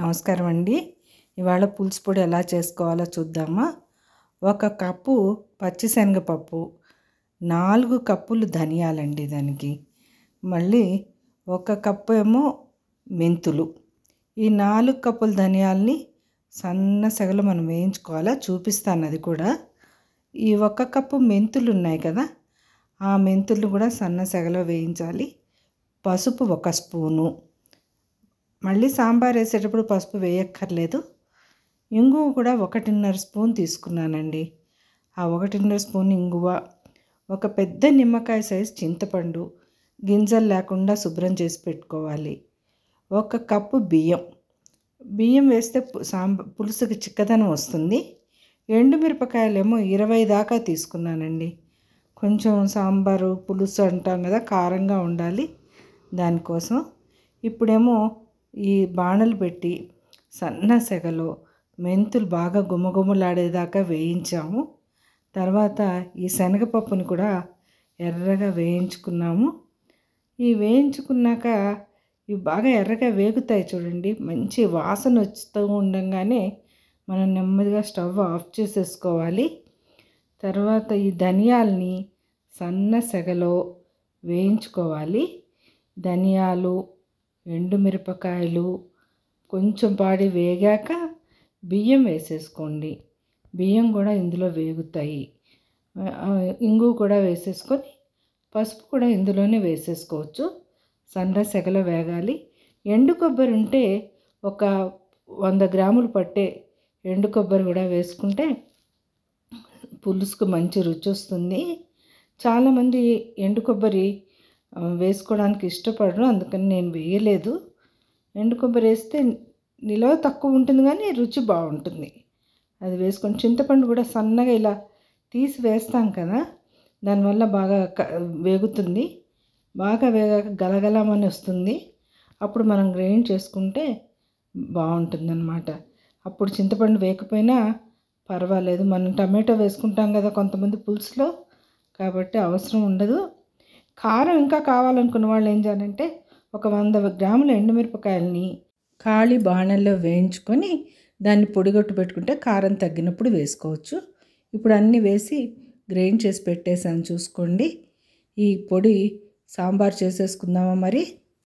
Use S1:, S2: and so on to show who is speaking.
S1: నమస్కారం అండి. ఇవాళ పులుసు పొడి ఎలా చేసుకోవాలో చూద్దామా. 1 కప్పు పచ్చిశనగపప్పు, 4 కప్పులు ధనియాలండి దానికి. మళ్ళీ 1 కప్పు ఏమో మెంతులు. ఈ 4 కప్పుల ధనియాలని సన్న సెగలో మనం వేయించుకోవాలా, చూపిస్తాను అది కూడా. ఈ 1 కప్పు మెంతులు ఉన్నాయి కదా, ఆ మెంతులు కూడా సన్న సెగలో వేయించాలి. పసుపు 1 స్పూను. మళ్ళీ సాంబార్ వేసేటప్పుడు పసుపు వేయక్కర్లేదు. ఇంగువ కూడా 1.5 స్పూన్ తీసుకున్నానండి. ఆ 1.5 స్పూన్ ఇంగువ, ఒక పెద్ద నిమ్మకాయ సైజు చింతపండు గింజలు లేకుండా శుభ్రం చేసి పెట్టుకోవాలి. 1 కప్పు బియ్యం వేస్తే పులుసుకి చిక్కదనం వస్తుంది. ఎండుమిరపకాయలేమో 20 దాకా తీసుకున్నానండి. కొంచెం సాంబారు పులుసు అంటాం కదా, కారంగా ఉండాలి, దానికోసం. ఇప్పుడేమో ఈ బాణలు పెట్టి సన్న సెగలో మెంతులు బాగా గుమగుమలాడేదాకా వేయించాము. తర్వాత ఈ శనగపప్పుని కూడా ఎర్రగా వేయించుకున్నాము. ఈ వేయించుకున్నాక ఇవి బాగా ఎర్రగా వేగుతాయి చూడండి. మంచి వాసన వస్తూ ఉండగానే మనం నెమ్మదిగా స్టవ్ ఆఫ్ చేసేసుకోవాలి. తర్వాత ఈ ధనియాల్ని సన్న సెగలో వేయించుకోవాలి. ధనియాలు, ఎండుమిరపకాయలు కొంచెం పాడి వేగాక బియ్యం వేసేసుకోండి. బియ్యం కూడా ఇందులో వేగుతాయి. ఇంగువ కూడా వేసేసుకొని పసుపు కూడా ఇందులోనే వేసేసుకోవచ్చు. సన్న సెగలో వేగాలి. ఎండు కొబ్బరి ఉంటే ఒక 100 గ్రాములు పట్టే ఎండు కొబ్బరి కూడా వేసుకుంటే పులుసుకు మంచి రుచి వస్తుంది. చాలామంది ఎండు కొబ్బరి వేసుకోవడానికి ఇష్టపడరు, అందుకని నేను వేయలేదు. ఎండు కొబ్బరి వేస్తే నిలవ తక్కువ ఉంటుంది కానీ రుచి బాగుంటుంది. అది వేసుకొని చింతపండు కూడా సన్నగా ఇలా తీసి వేస్తాం కదా, దానివల్ల బాగా వేగుతుంది. బాగా వేగాక గలగలమని వస్తుంది. అప్పుడు మనం గ్రైండ్ చేసుకుంటే బాగుంటుంది అన్నమాట. అప్పుడు చింతపండు వేయకపోయినా పర్వాలేదు, మనం టమాటో వేసుకుంటాం కదా కొంతమంది పులుసులో, కాబట్టి అవసరం ఉండదు. కారం ఇంకా కావాలనుకున్న వాళ్ళు ఏం చేయాలంటే ఒక 100 గ్రాముల ఎండుమిరపకాయలని ఖాళీ బాణల్లో వేయించుకొని దాన్ని పొడిగొట్టు పెట్టుకుంటే కారం తగ్గినప్పుడు వేసుకోవచ్చు. ఇప్పుడు అన్నీ వేసి గ్రైండ్ చేసి పెట్టేసాను, చూసుకోండి. ఈ పొడి సాంబార్ చేసేసుకుందామా మరి.